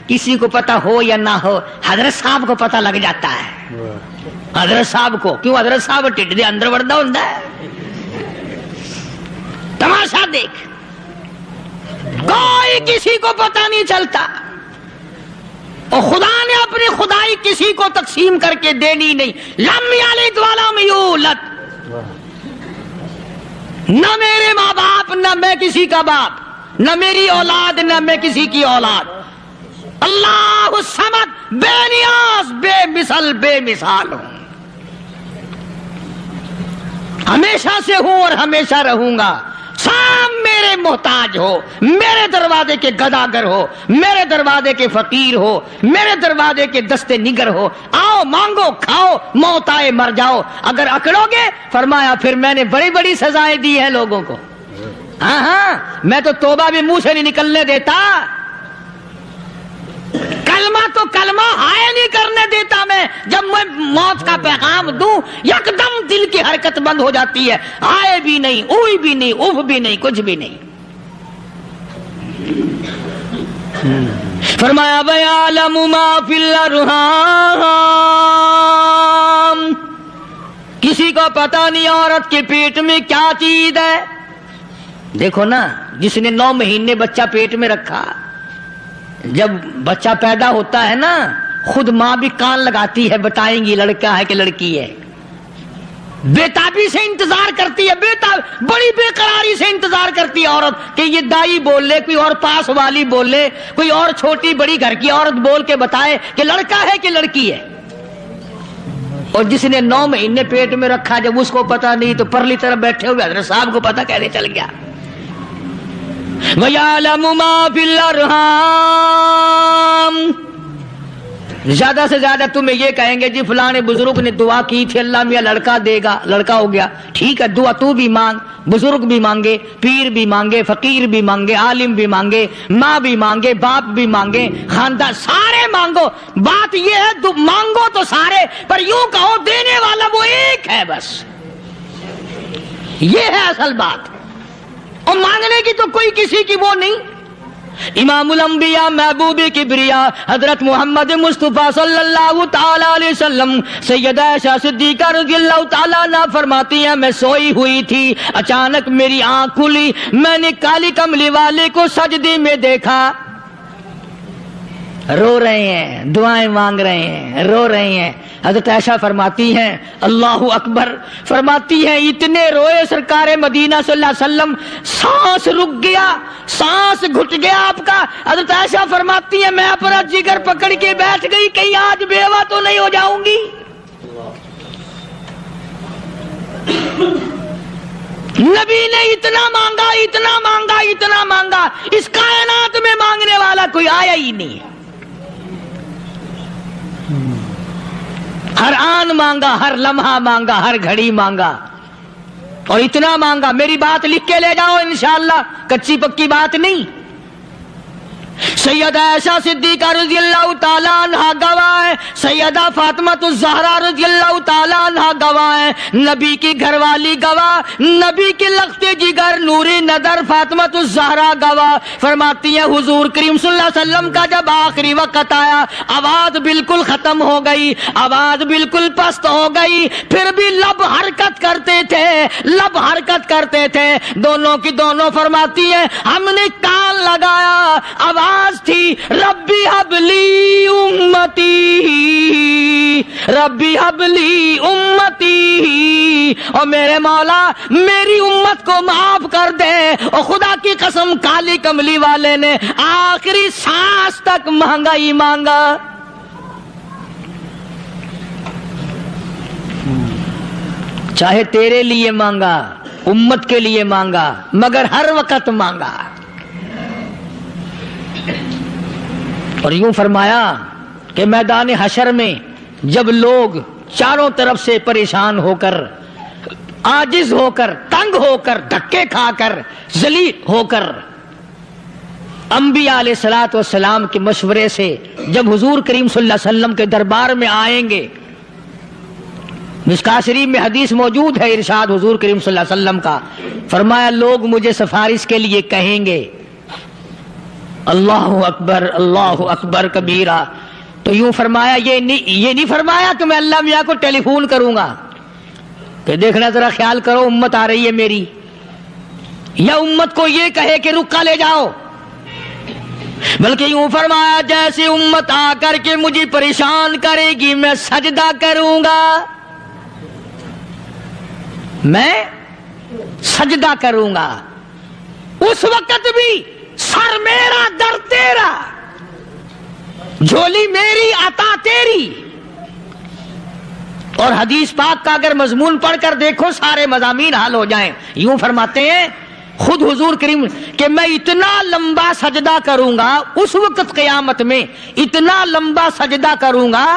کسی کو پتا ہو یا نہ ہو, حضرت صاحب کو پتا لگ جاتا ہے. حضرت صاحب کو کیوں, حضرت صاحب ٹھڈ دے اندر وڑدا ہوندا ہے. تماشا دیکھ, کوئی کسی کو پتا نہیں چلتا. اور خدا نے اپنی خدائی کسی کو تقسیم کر کے دینی نہیں. لم یلد ولم یولد, نہ میرے ماں باپ, نہ میں کسی کا باپ, نہ میری اولاد, نہ میں کسی کی اولاد. اللہ الصمد, بے نیاز, بے مثل, بے مثال ہوں. ہمیشہ سے ہوں اور ہمیشہ رہوں گا. سام میرے محتاج ہو, میرے دروازے کے گداگر ہو, میرے دروازے کے فقیر ہو, میرے دروازے کے دستے نگر ہو. آؤ مانگو کھاؤ, موت آئے مر جاؤ. اگر اکڑو گے فرمایا پھر میں نے بڑی بڑی سزائیں دی ہیں لوگوں کو. ہاں میں تو توبہ بھی منہ سے نہیں نکلنے دیتا, کلمہ تو کلمہ ہائے نہیں کرنے دیتا میں. جب میں موت کا پیغام دوں یکدم دل کی حرکت بند ہو جاتی ہے. ہائے بھی نہیں, اوئی بھی نہیں, اف بھی نہیں, کچھ بھی نہیں. فرمایا وَيَعْلَمُ مَا فِي الْأَرْحَامِ, کسی کو پتا نہیں عورت کے پیٹ میں کیا چیز ہے. دیکھو نا, جس نے 9 مہینے بچہ پیٹ میں رکھا, جب بچہ پیدا ہوتا ہے نا خود ماں بھی کان لگاتی ہے, بتائیں گی لڑکا ہے کہ لڑکی ہے. بےتابی سے انتظار کرتی ہے, بڑی بے قراری سے انتظار کرتی ہے عورت کہ یہ دائی بول لے, کوئی اور پاس والی بول لے, کوئی اور چھوٹی بڑی گھر کی عورت بول کے بتائے کہ لڑکا ہے کہ لڑکی ہے. اور جس نے 9 مہینے پیٹ میں رکھا, جب اس کو پتا نہیں تو پرلی طرف بیٹھے ہوئے حضرت صاحب کو پتا کیسے چل گیا. وَيَعْلَمُ مَا فِي الْأَرْحَامِ, زیادہ سے زیادہ تمہیں یہ کہیں گے جی فلاں بزرگ نے دعا کی تھی اللہ میاں لڑکا دے گا, لڑکا ہو گیا. ٹھیک ہے, دعا تو بھی مانگ, بزرگ بھی مانگے, پیر بھی مانگے, فقیر بھی مانگے, عالم بھی مانگے, ماں بھی مانگے, باپ بھی مانگے, خاندان سارے مانگو. بات یہ ہے مانگو تو سارے, پر یوں کہو دینے والا وہ ایک ہے بس. یہ ہے اصل بات. اور مانگنے کی تو کوئی کسی کی وہ نہیں. امام الانبیاء محبوب کبریا حضرت محمد مصطفیٰ صلی اللہ تعالی علیہ وسلم سیدہ عائشہ صدیقہ رضی اللہ تعالیٰ عنہ فرماتی ہیں میں سوئی ہوئی تھی, اچانک میری آنکھ کھلی, میں نے کالی کملی والے کو سجدے میں دیکھا, رو رہے ہیں, دعائیں مانگ رہے ہیں, رو رہے ہیں. حضرت عائشہ فرماتی ہیں اللہ اکبر, فرماتی ہیں اتنے روئے سرکار مدینہ صلی اللہ علیہ وسلم, سانس رک گیا, سانس گھٹ گیا آپ کا. حضرت عائشہ فرماتی ہیں میں اپنا جگر پکڑ کے بیٹھ گئی, کہیں آج بیوہ تو نہیں ہو جاؤں گی. نبی نے اتنا مانگا, اتنا مانگا, اتنا مانگا, اس کائنات میں مانگنے والا کوئی آیا ہی نہیں. ہر آن مانگا, ہر لمحہ مانگا, ہر گھڑی مانگا, اور اتنا مانگا. میری بات لکھ کے لے جاؤ انشاءاللہ, کچی پکی بات نہیں. سیدہ عائشہ صدیقہ رضی اللہ تعالیٰ عنہ گواہ ہے، سیدہ فاطمہ الزہرا رضی اللہ تعالیٰ عنہ گواہ ہے، نبی کی گھر والی گواہ، نبی کی لخت جگر نوری نظر فاطمہ الزہرا گواہ، فرماتی ہیں حضور کریم صلی اللہ علیہ وسلم کا جب آخری وقت آیا، آواز بالکل ختم ہو گئی، آواز بالکل پست ہو گئی، پھر بھی لب حرکت کرتے تھے، لب حرکت کرتے تھے، دونوں کی دونوں فرماتی ہیں ہم نے کان لگایا، آواز تھی ربی حبلی امتی، ربی حبلی امتی، اور میرے مولا میری امت کو معاف کر دے۔ اور خدا کی قسم کالی کملی والے نے آخری سانس تک مانگا ہی مانگا۔ چاہے تیرے لیے مانگا، امت کے لیے مانگا، مگر ہر وقت مانگا۔ اور یوں فرمایا کہ میدان حشر میں جب لوگ چاروں طرف سے پریشان ہو کر، عاجز ہو کر، تنگ ہو کر، دھکے کھا کر، ذلیل ہو کر، انبیاء علیہ الصلوۃ والسلام کے مشورے سے جب حضور کریم صلی اللہ علیہ وسلم کے دربار میں آئیں گے، مشکاۃ شریف میں حدیث موجود ہے، ارشاد حضور کریم صلی اللہ علیہ وسلم کا، فرمایا لوگ مجھے سفارش کے لیے کہیں گے اللہ اکبر کبیرہ، تو یوں فرمایا یہ نہیں فرمایا کہ میں اللہ میاں کو ٹیلی فون کروں گا کہ دیکھنا ذرا خیال کرو امت آ رہی ہے میری، یا امت کو یہ کہے کہ رکا لے جاؤ، بلکہ یوں فرمایا جیسے امت آ کر کے مجھے پریشان کرے گی میں سجدہ کروں گا، میں سجدہ کروں گا، اس وقت بھی سر میرا در تیرا، جھولی میری عطا تیری۔ اور حدیث پاک کا اگر مضمون پڑھ کر دیکھو سارے مضامین حل ہو جائیں۔ یوں فرماتے ہیں خود حضور کریم کہ میں اتنا لمبا سجدہ کروں گا اس وقت قیامت میں، اتنا لمبا سجدہ کروں گا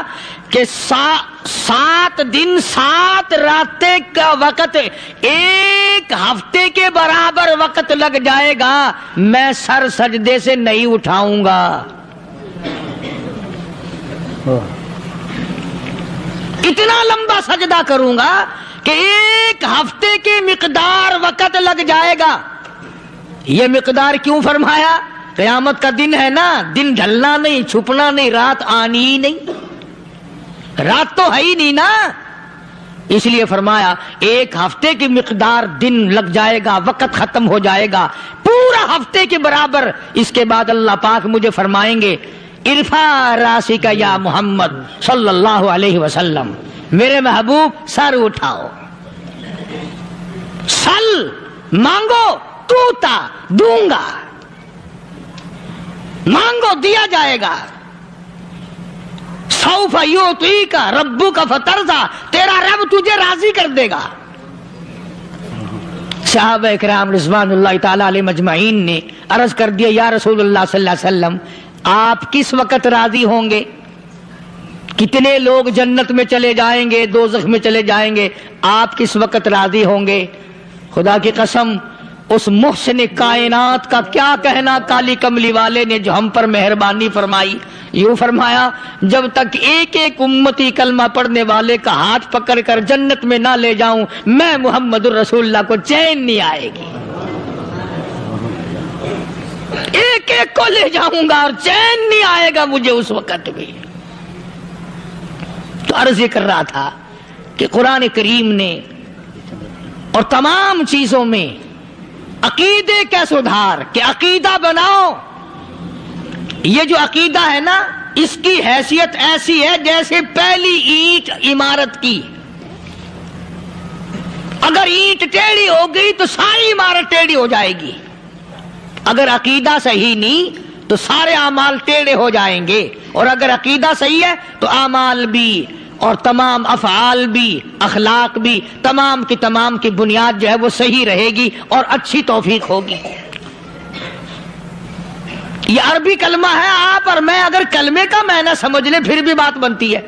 کہ 7 دن 7 راتیں کا وقت ایک ہفتے کے برابر وقت لگ جائے گا، میں سر سجدے سے نہیں اٹھاؤں گا۔ اتنا لمبا سجدہ کروں گا کہ ایک ہفتے کی مقدار وقت لگ جائے گا۔ یہ مقدار کیوں فرمایا؟ قیامت کا دن ہے نا، دن ڈھلنا نہیں، چھپنا نہیں، رات آنی ہی نہیں، رات تو ہے ہی نہیں نا، اس لیے فرمایا ایک ہفتے کی مقدار دن لگ جائے گا، وقت ختم ہو جائے گا پورا ہفتے کے برابر۔ اس کے بعد اللہ پاک مجھے فرمائیں گے ارفع راسک یا محمد صلی اللہ علیہ وسلم، میرے محبوب سر اٹھاؤ، سل مانگو توتا دوں گا، مانگو دیا جائے گا، سوف یعطیک ربک فترضی، تیرا رب تجھے راضی کر دے گا۔ صحابہ کرام رضوان اللہ تعالی علیہ مجمعین نے عرض کر دیا یا رسول اللہ صلی اللہ علیہ وسلم آپ کس وقت راضی ہوں گے؟ کتنے لوگ جنت میں چلے جائیں گے، دوزخ میں چلے جائیں گے، آپ کس وقت راضی ہوں گے؟ خدا کی قسم اس محسن کائنات کا کیا کہنا کالی کملی والے نے جو ہم پر مہربانی فرمائی۔ یوں فرمایا جب تک ایک ایک امتی کلمہ پڑھنے والے کا ہاتھ پکڑ کر جنت میں نہ لے جاؤں میں محمد الرسول اللہ کو چین نہیں آئے گی، ایک ایک کو لے جاؤں گا اور چین نہیں آئے گا مجھے اس وقت بھی۔ تو عرض یہ کر رہا تھا کہ قرآن کریم نے اور تمام چیزوں میں عقیدے کا سدھار کہ عقیدہ بناؤ، یہ جو عقیدہ ہے نا اس کی حیثیت ایسی ہے جیسے پہلی اینٹ عمارت کی، اگر اینٹ ٹیڑھی ہو گئی تو ساری عمارت ٹیڑھی ہو جائے گی، اگر عقیدہ صحیح نہیں تو سارے اعمال ٹیڑھے ہو جائیں گے، اور اگر عقیدہ صحیح ہے تو اعمال بھی اور تمام افعال بھی اخلاق بھی تمام کی بنیاد جو ہے وہ صحیح رہے گی اور اچھی توفیق ہوگی۔ یہ عربی کلمہ ہے، آپ اور میں اگر کلمے کا معنی سمجھ لیں پھر بھی بات بنتی ہے،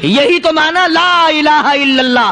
یہی تو معنی لا الہ الا اللہ،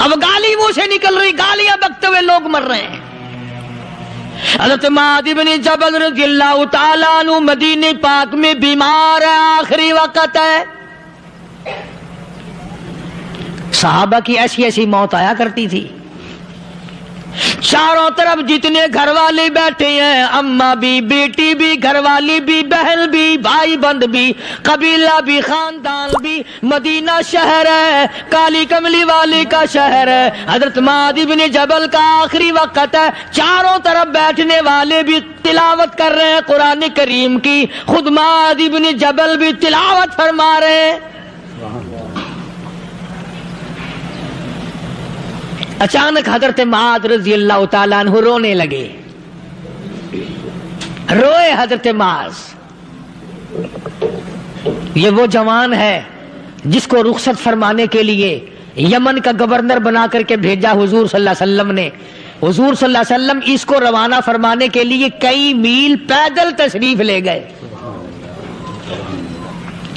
اب گالی منہ سے نکل رہی، گالیاں بکتے ہوئے لوگ مر رہے ہیں۔ حضرت معاذ بن جبل رضی اللہ تعالیٰ عنہ مدینہ پاک میں بیمار ہے، آخری وقت ہے۔ صحابہ کی ایسی ایسی موت آیا کرتی تھی، چاروں طرف جتنے گھر والے بیٹھے ہیں، اماں بھی، بیٹی بھی، گھر والی بھی، بہن بھی، بھائی بند بھی، قبیلہ بھی، خاندان بھی، مدینہ شہر ہے، کالی کملی والے کا شہر ہے۔ حضرت معاذ بن جبل کا آخری وقت ہے، چاروں طرف بیٹھنے والے بھی تلاوت کر رہے ہیں قرآن کریم کی، خود معاذ بن جبل بھی تلاوت فرما رہے ہیں۔ اچانک حضرت معاذ رضی اللہ تعالیٰ عنہ رونے لگے، روئے حضرت معاذ۔ یہ وہ جوان ہے جس کو رخصت فرمانے کے لیے یمن کا گورنر بنا کر کے بھیجا حضور صلی اللہ علیہ وسلم نے۔ حضور صلی اللہ علیہ وسلم اس کو روانہ فرمانے کے لیے کئی میل پیدل تشریف لے گئے۔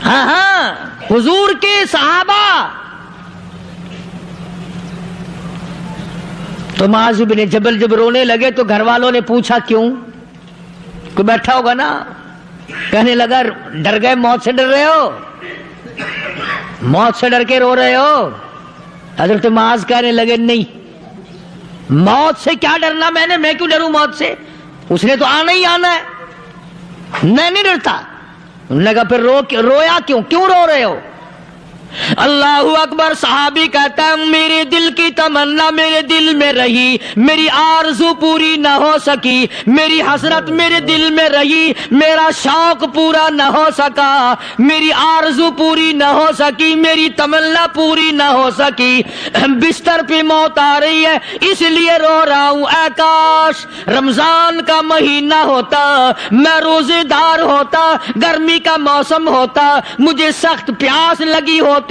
ہاں حضور کے صحابہ۔ تو معاذ بن جبل جب رونے لگے تو گھر والوں نے پوچھا کیوں؟ کوئی بیٹھا ہوگا نا، کہنے لگا ڈر گئے، موت سے ڈر رہے ہو، موت سے ڈر کے رو رہے ہو؟ حضرت معاذ کہنے لگے نہیں، موت سے کیا ڈرنا، میں کیوں ڈروں موت سے، اس نے تو آنا ہی آنا ہے، میں نہیں ڈرتا۔ انہوں نے کہا پھر رویا کیوں رو رہے ہو؟ اللہ اکبر۔ صحابی کہتا ہے میرے دل کی تمنا میرے دل میں رہی، میری آرزو پوری نہ ہو سکی، میری حسرت میرے دل میں رہی، میرا شوق پورا نہ ہو سکا، میری آرزو پوری نہ ہو سکی، میری تمنا پوری نہ ہو سکی، بستر پہ موت آ رہی ہے اس لیے رو رہا ہوں۔ اے کاش رمضان کا مہینہ ہوتا، میں روزے دار ہوتا، گرمی کا موسم ہوتا، مجھے سخت پیاس لگی ہوتی،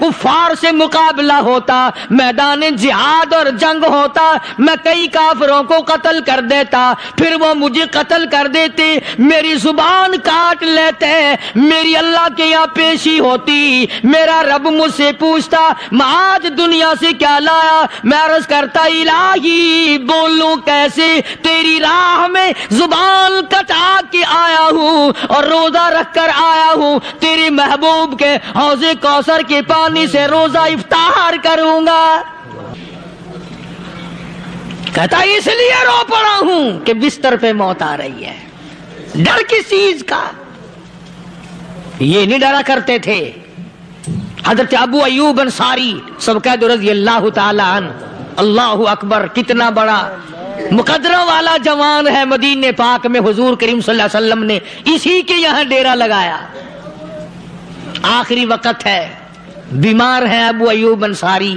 کفار سے مقابلہ ہوتا، میدان جہاد اور جنگ ہوتا، میں کئی کافروں کو قتل کر دیتا، پھر وہ مجھے قتل کر دیتے، میری زبان کاٹ لیتے، میری اللہ کے یہاں پیشی ہوتی، میرا رب مجھ سے پوچھتا معاذ دنیا سے کیا لایا؟ میں عرض کرتا الہی بولوں کیسے، تیری راہ میں زبان کٹا کے آیا ہوں اور روزہ رکھ کر آیا ہوں، تیرے محبوب کے حوض کوثر کے پانی سے روزہ افطار کروں گا۔ کہتا اس لیے رو پڑا ہوں کہ بستر پہ موت آ رہی ہے۔ ڈر کس چیز کا؟ یہ نہیں ڈرا کرتے تھے۔ حضرت ابو ایوب انصاری سب کہہ دو رضی اللہ تعالی عنہ۔ اللہ اکبر، کتنا بڑا مقدرہ والا جوان ہے، مدینہ پاک میں حضور کریم صلی اللہ علیہ وسلم نے اسی کے یہاں ڈیرا لگایا۔ آخری وقت ہے، بیمار ہیں ابو ایوب انصاری،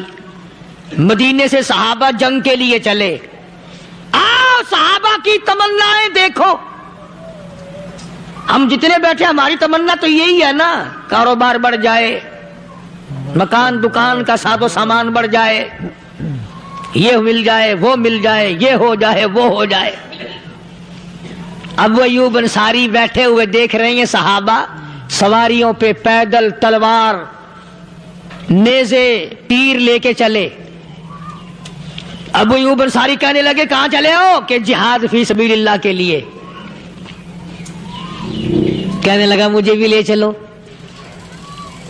مدینے سے صحابہ جنگ کے لیے چلے۔ آؤ صحابہ کی تمنائیں دیکھو، ہم جتنے بیٹھے ہماری تمنا تو یہی ہے نا، کاروبار بڑھ جائے، مکان دکان کا ساز و سامان بڑھ جائے، یہ مل جائے وہ مل جائے، یہ ہو جائے وہ ہو جائے۔ ابو ایوب انصاری بیٹھے ہوئے دیکھ رہے ہیں صحابہ سواریوں پہ پیدل تلوار نیزے تیر لے کے چلے۔ ابو ایوب انصاری کہنے لگے کہاں چلے ہو؟ کہ جہاد فی سبیل اللہ کے لیے۔ کہنے لگا مجھے بھی لے چلو۔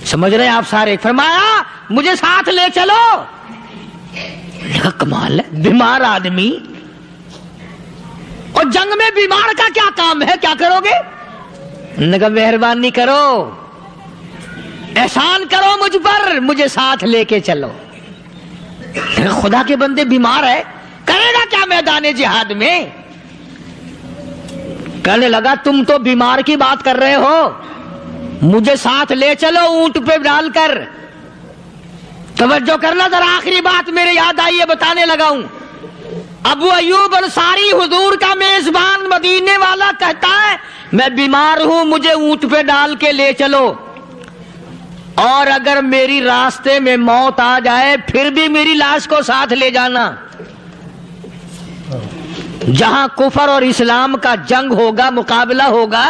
سمجھ رہے ہیں آپ سارے؟ فرمایا مجھے ساتھ لے چلو۔ کمال ہے، بیمار آدمی اور جنگ میں بیمار کا کیا کام ہے، کیا کرو گے؟ نے کہا مہربانی کرو، احسان کرو مجھ پر، مجھے ساتھ لے کے چلو۔ خدا کے بندے بیمار ہے، کرے گا کیا میدان جہاد میں؟ کہنے لگا تم تو بیمار کی بات کر رہے ہو، مجھے ساتھ لے چلو اونٹ پہ ڈال کر۔ توجہ کرنا ذرا، آخری بات میرے یاد آئی ہے، بتانے لگا ہوں۔ ابو ایوب انصاری حضور کا میزبان مدینے والا کہتا ہے میں بیمار ہوں، مجھے اونٹ پہ ڈال کے لے چلو، اور اگر میری راستے میں موت آ جائے پھر بھی میری لاش کو ساتھ لے جانا۔ جہاں کفر اور اسلام کا جنگ ہوگا، مقابلہ ہوگا،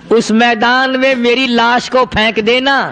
اس میدان میں میری لاش کو پھینک دینا۔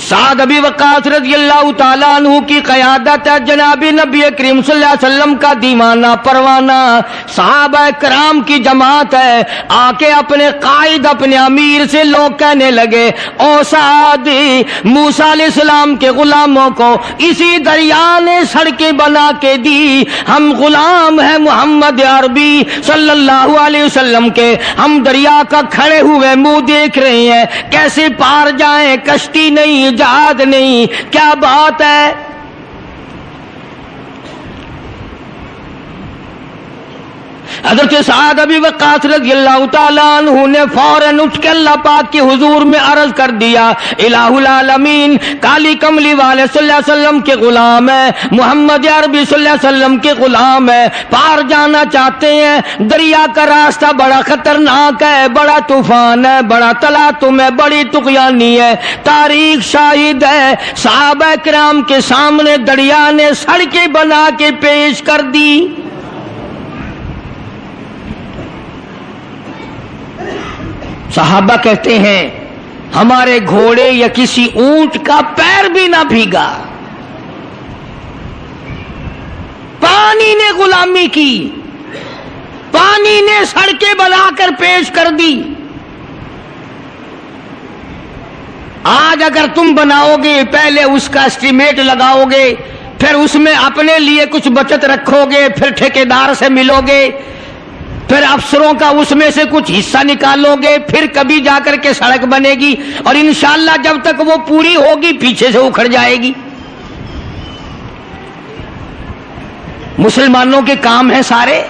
سعد ابی وقاص رضی اللہ تعالیٰ عنہ کی قیادت ہے جناب نبی کریم صلی اللہ علیہ وسلم کا دیوانہ پروانہ صحابہ کرام کی جماعت ہے. آ کے اپنے قائد اپنے امیر سے لوگ کہنے لگے او سعد موسیٰ علیہ السلام کے غلاموں کو اسی دریا نے سڑکیں بنا کے دی. ہم غلام ہیں محمد عربی صلی اللہ علیہ وسلم کے, ہم دریا کا کھڑے ہوئے منہ دیکھ رہے ہیں کیسے پار جائیں, کشتی نہیں جہاد نہیں, کیا بات ہے. حضرت سعد ابی وقاص رضی اللہ تعالیٰ عنہ نے فوراً اٹھ کے اللہ پاک کے حضور میں عرض کر دیا الہ العالمین کالی کملی والے صلی اللہ علیہ وسلم کے غلام ہے, محمد عربی صلی اللہ علیہ وسلم کے غلام ہے, پار جانا چاہتے ہیں, دریا کا راستہ بڑا خطرناک ہے, بڑا طوفان ہے, بڑا تلاطم ہے, بڑی طغیانی ہے, تاریخ شاہد ہے صحابہ کرام کے سامنے دریا نے سڑکیں بنا کے پیش کر دی. صحابہ کہتے ہیں ہمارے گھوڑے یا کسی اونٹ کا پیر بھی نہ بھیگا, پانی نے غلامی کی, پانی نے سڑکیں بنا کر پیش کر دی. آج اگر تم بناؤ گے پہلے اس کا اسٹیمیٹ لگاؤ گے, پھر اس میں اپنے لیے کچھ بچت رکھو گے, پھر ٹھیکیدار سے ملو گے, پھر افسروں کا اس میں سے کچھ حصہ نکالو گے, پھر کبھی جا کر کے سڑک بنے گی اور انشاءاللہ جب تک وہ پوری ہوگی پیچھے سے اکھڑ جائے گی. مسلمانوں کے کام ہیں سارے.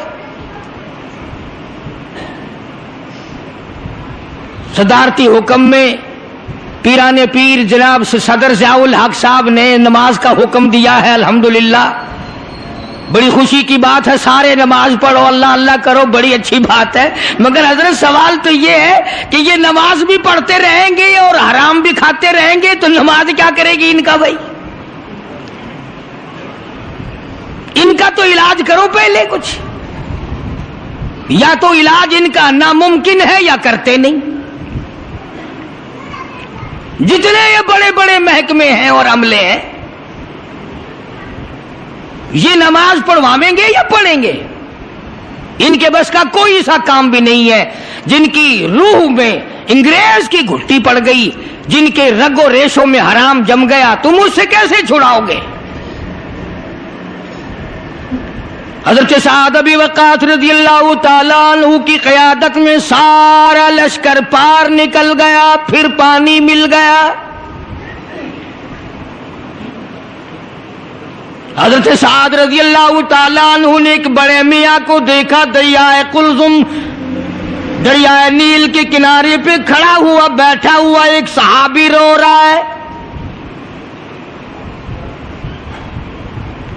صدارتی حکم میں پیران پیر جناب صدر ضیاء الحق صاحب نے نماز کا حکم دیا ہے. الحمدللہ بڑی خوشی کی بات ہے, سارے نماز پڑھو, اللہ اللہ کرو, بڑی اچھی بات ہے. مگر حضرت سوال تو یہ ہے کہ یہ نماز بھی پڑھتے رہیں گے اور حرام بھی کھاتے رہیں گے تو نماز کیا کرے گی ان کا؟ بھائی ان کا تو علاج کرو پہلے کچھ, یا تو علاج ان کا ناممکن ہے یا کرتے نہیں. جتنے یہ بڑے بڑے محکمے ہیں اور عملے ہیں یہ نماز پڑھوائیں گے یا پڑھیں گے؟ ان کے بس کا کوئی سا کام بھی نہیں ہے. جن کی روح میں انگریز کی گھٹی پڑ گئی, جن کے رگ و ریشوں میں حرام جم گیا, تم اس سے کیسے چھڑاؤ گے؟ حضرت سعد ابی وقاص رضی اللہ تعالیٰ عنہ کی قیادت میں سارا لشکر پار نکل گیا, پھر پانی مل گیا. حضرت سعد رضی اللہ تعالیٰ عنہ نے ایک بڑے میاں کو دیکھا دریائے قلزم, دریائے نیل کے کنارے پہ کھڑا ہوا بیٹھا ہوا ایک صحابی رو رہا ہے.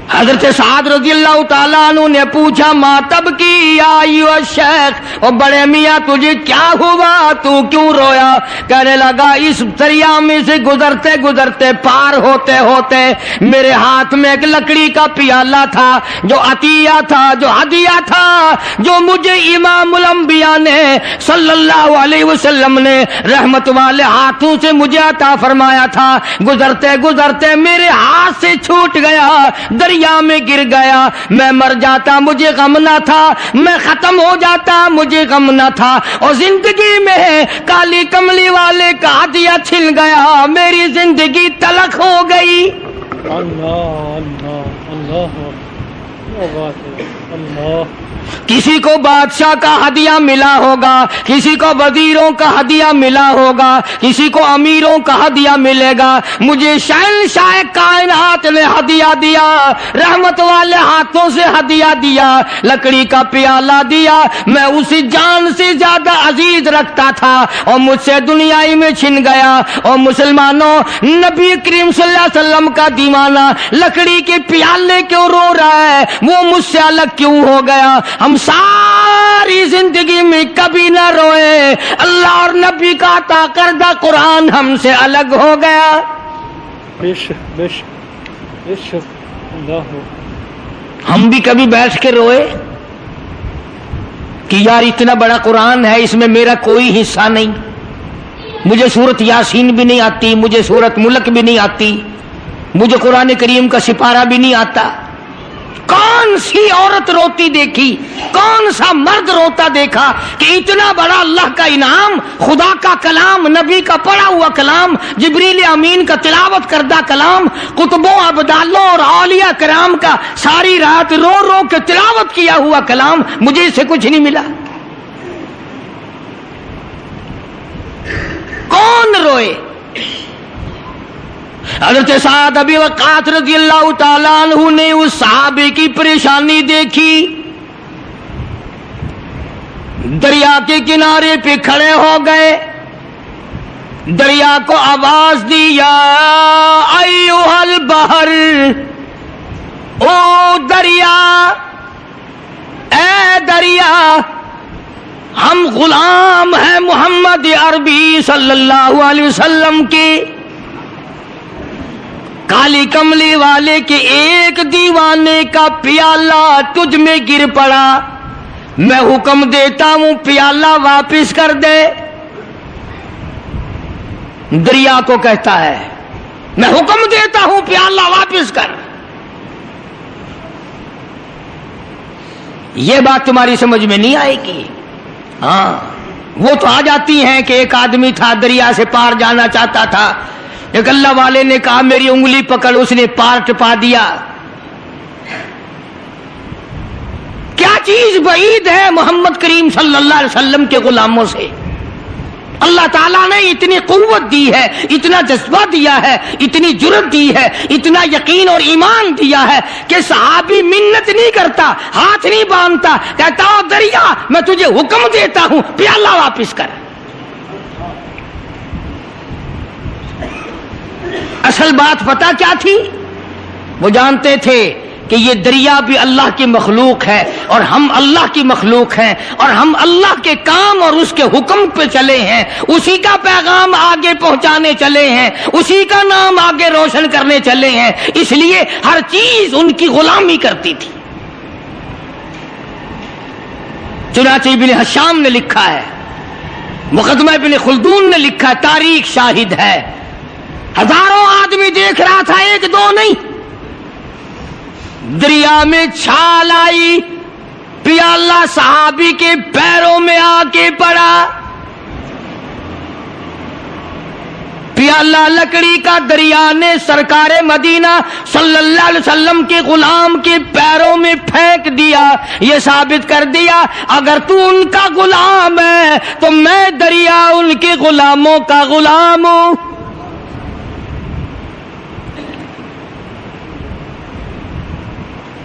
حضرت سعد رضی اللہ تعالیٰ عنہ نے پوچھا ما تبکی یا ایھا الشیخ, اور بڑے میاں تجھے کیا ہوا, تو کیوں رویا؟ کہنے لگا اس دریا میں سے گزرتے گزرتے پار ہوتے ہوتے میرے ہاتھ میں ایک لکڑی کا پیالہ تھا جو عطیہ تھا, جو ہدیہ تھا, جو مجھے امام الانبیاء نے صلی اللہ علیہ وسلم نے رحمت والے ہاتھوں سے مجھے عطا فرمایا تھا. گزرتے گزرتے میرے ہاتھ سے چھوٹ گیا, دریا میں گر گیا, میں مر جاتا مجھے غم نہ تھا, میں ختم ہو جاتا مجھے غم نہ تھا, اور زندگی میں کالی کملی والے کا ہدیہ چھن گیا, میری زندگی تلخ ہو گئی. اللہ اللہ اللہ, کیا بات ہے. اللہ کسی کو بادشاہ کا ہدیہ ملا ہوگا, کسی کو وزیروں کا ہدیہ ملا ہوگا, کسی کو امیروں کا ہدیہ ملے گا. مجھے شہنشاہ کائنات نے ہدیہ دیا, رحمت والے ہاتھوں سے ہدیہ دیا, لکڑی کا پیالہ دیا. میں اسے جان سے زیادہ عزیز رکھتا تھا اور مجھ سے دنیائی میں چھن گیا. اور مسلمانوں, نبی کریم صلی اللہ علیہ وسلم کا دیوانہ لکڑی کے پیالے کیوں رو رہا ہے, وہ مجھ سے الگ کیوں ہو گیا؟ ہم ساری زندگی میں کبھی نہ روئے, اللہ اور نبی کا عطا کردہ قرآن ہم سے الگ ہو گیا. بے شک بے شک بے شک. اللہ ہم بھی کبھی بیٹھ کے روئے کہ یار اتنا بڑا قرآن ہے, اس میں میرا کوئی حصہ نہیں. مجھے سورت یاسین بھی نہیں آتی، مجھے سورت ملک بھی نہیں آتی، مجھے قرآن کریم کا سپارہ بھی نہیں آتا۔ کون سی عورت روتی دیکھی، کون سا مرد روتا دیکھا کہ اتنا بڑا اللہ کا انعام، خدا کا کلام، نبی کا پڑھا ہوا کلام، جبریل امین کا تلاوت کردہ کلام، قطبوں ابدالوں اور اولیاء کرام کا ساری رات رو رو کے تلاوت کیا ہوا کلام، مجھے اس سے کچھ نہیں ملا۔ کون روئے؟ حضرت سعد ابی وقاص رضی اللہ تعالیٰ عنہ نے اس صحابی کی پریشانی دیکھی، دریا کے کنارے پہ کھڑے ہو گئے، دریا کو آواز دی، یا ایھا البحر، او دریا، اے دریا، ہم غلام ہیں محمد عربی صلی اللہ علیہ وسلم کے، کالی کملی والے کے ایک دیوانے کا پیالہ تجھ میں گر پڑا، میں حکم دیتا ہوں پیالہ واپس کر دے۔ دریا کو کہتا ہے میں حکم دیتا ہوں پیالہ واپس کر۔ یہ بات تمہاری سمجھ میں نہیں آئے گی۔ ہاں وہ تو آ جاتی ہیں کہ ایک آدمی تھا دریا سے پار جانا چاہتا تھا، ایک اللہ والے نے کہا میری انگلی پکڑ، اس نے پار ٹپا دیا۔ کیا چیز بعید ہے محمد کریم صلی اللہ علیہ وسلم کے غلاموں سے؟ اللہ تعالیٰ نے اتنی قوت دی ہے، اتنا جذبہ دیا ہے، اتنی جرت دی ہے، اتنا یقین اور ایمان دیا ہے کہ صحابی منت نہیں کرتا، ہاتھ نہیں باندھتا، کہتا ہو دریا میں تجھے حکم دیتا ہوں پیالہ واپس کر۔ اصل بات پتہ کیا تھی؟ وہ جانتے تھے کہ یہ دریا بھی اللہ کی مخلوق ہے اور ہم اللہ کی مخلوق ہیں، اور ہم اللہ کے کام اور اس کے حکم پہ چلے ہیں، اسی کا پیغام آگے پہنچانے چلے ہیں، اسی کا نام آگے روشن کرنے چلے ہیں، اس لیے ہر چیز ان کی غلامی کرتی تھی۔ چنانچہ ابن حشام نے لکھا ہے، مقدمہ ابن خلدون نے لکھا ہے، تاریخ شاہد ہے، ہزاروں آدمی دیکھ رہا تھا، ایک دو نہیں، دریا میں چھال آئی، پیالہ صحابی کے پیروں میں آ کے پڑا، پیالہ لکڑی کا دریا نے سرکار مدینہ صلی اللہ علیہ وسلم کے غلام کے پیروں میں پھینک دیا، یہ ثابت کر دیا اگر تو ان کا غلام ہے تو میں دریا ان کے غلاموں کا غلام ہوں۔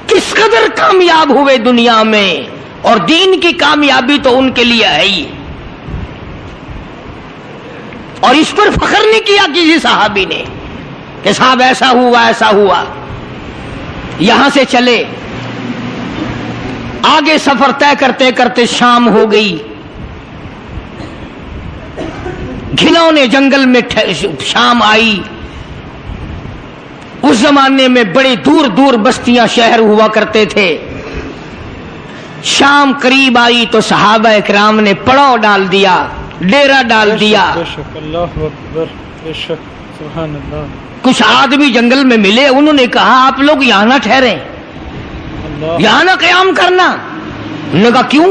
کس قدر کامیاب ہوئے دنیا میں، اور دین کی کامیابی تو ان کے لیے ہے ہی، اور اس پر فخر نہیں کیا کسی صحابی نے کہ صاحب ایسا ہوا ایسا ہوا۔ یہاں سے چلے، آگے سفر طے کرتے کرتے شام ہو گئی، گھنونے جنگل میں شام آئی۔ اس زمانے میں بڑے دور دور بستیاں شہر ہوا کرتے تھے۔ شام قریب آئی تو صحابہ اکرام نے پڑاؤ ڈال دیا، ڈیرا ڈال دیا۔ اللہ اکبر، بے شک، سبحان اللہ۔ کچھ آدمی جنگل میں ملے، انہوں نے کہا آپ لوگ یہاں نہ ٹھہریں، یہاں نہ قیام کرنا۔ انہوں نے کہا کیوں؟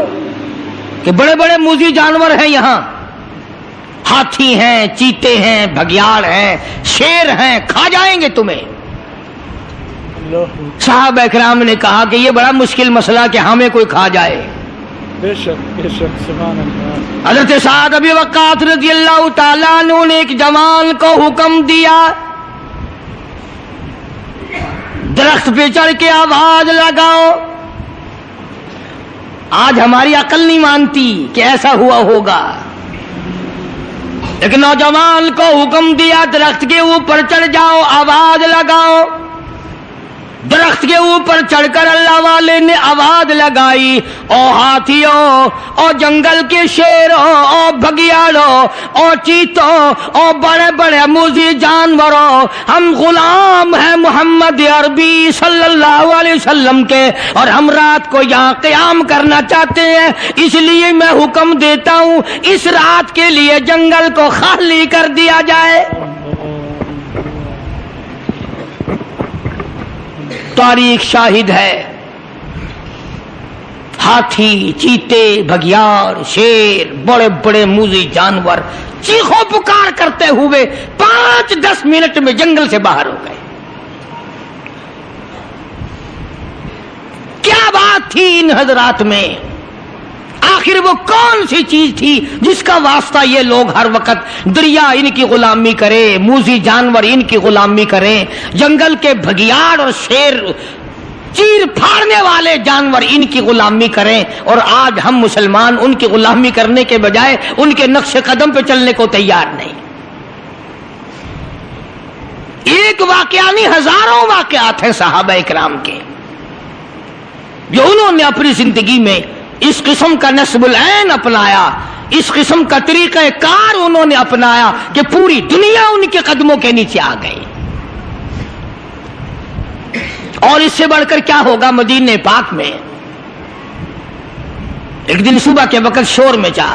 کہ بڑے بڑے موذی جانور ہیں یہاں، ہاتھی ہیں، چیتے ہیں، بھگیاڑ ہیں، شیر ہیں، کھا جائیں گے تمہیں۔ صحابہ اکرام نے کہا کہ یہ بڑا مشکل مسئلہ کہ ہمیں کوئی کھا جائے۔ بے شک بے شک، سبحان اللہ۔ حضرت سعد ابی وقاص رضی اللہ تعالیٰ عنہ نے ایک جوان کو حکم دیا، درخت پہ چڑھ کے آواز لگاؤ۔ آج ہماری عقل نہیں مانتی کہ ایسا ہوا ہوگا، ایک نوجوان کو حکم دیا درخت کے اوپر چڑھ جاؤ، آواز لگاؤ۔ درخت درخت کے اوپر چڑھ کر اللہ والے نے آواز لگائی، او ہاتھیوں، او جنگل کے شیروں، او بگیاڑوں، او چیتوں، او بڑے بڑے موذی جانوروں، ہم غلام ہیں محمد عربی صلی اللہ علیہ وسلم کے، اور ہم رات کو یہاں قیام کرنا چاہتے ہیں، اس لیے میں حکم دیتا ہوں اس رات کے لیے جنگل کو خالی کر دیا جائے۔ تاریخ شاہد ہے، ہاتھی، چیتے، بگیاڑ، شیر، بڑے بڑے موذی جانور چیخو پکار کرتے ہوئے 5-10 منٹ میں جنگل سے باہر ہو گئے۔ کیا بات تھی ان حضرات میں؟ آخر وہ کون سی چیز تھی جس کا واسطہ یہ لوگ ہر وقت دریا ان کی غلامی کرے، موذی جانور ان کی غلامی کریں، جنگل کے بگیاڑ اور شیر چیر پھاڑنے والے جانور ان کی غلامی کریں، اور آج ہم مسلمان ان کی غلامی کرنے کے بجائے ان کے نقش قدم پہ چلنے کو تیار نہیں۔ ایک واقعہ نہیں، ہزاروں واقعات ہیں صحابہ اکرام کے جو انہوں نے اپنی زندگی میں اس قسم کا نصب العین اپنایا، اس قسم کا طریقہ کار انہوں نے اپنایا کہ پوری دنیا ان کے قدموں کے نیچے آ گئی۔ اور اس سے بڑھ کر کیا ہوگا مدینہ پاک میں؟ ایک دن صبح کے وقت شور مچا،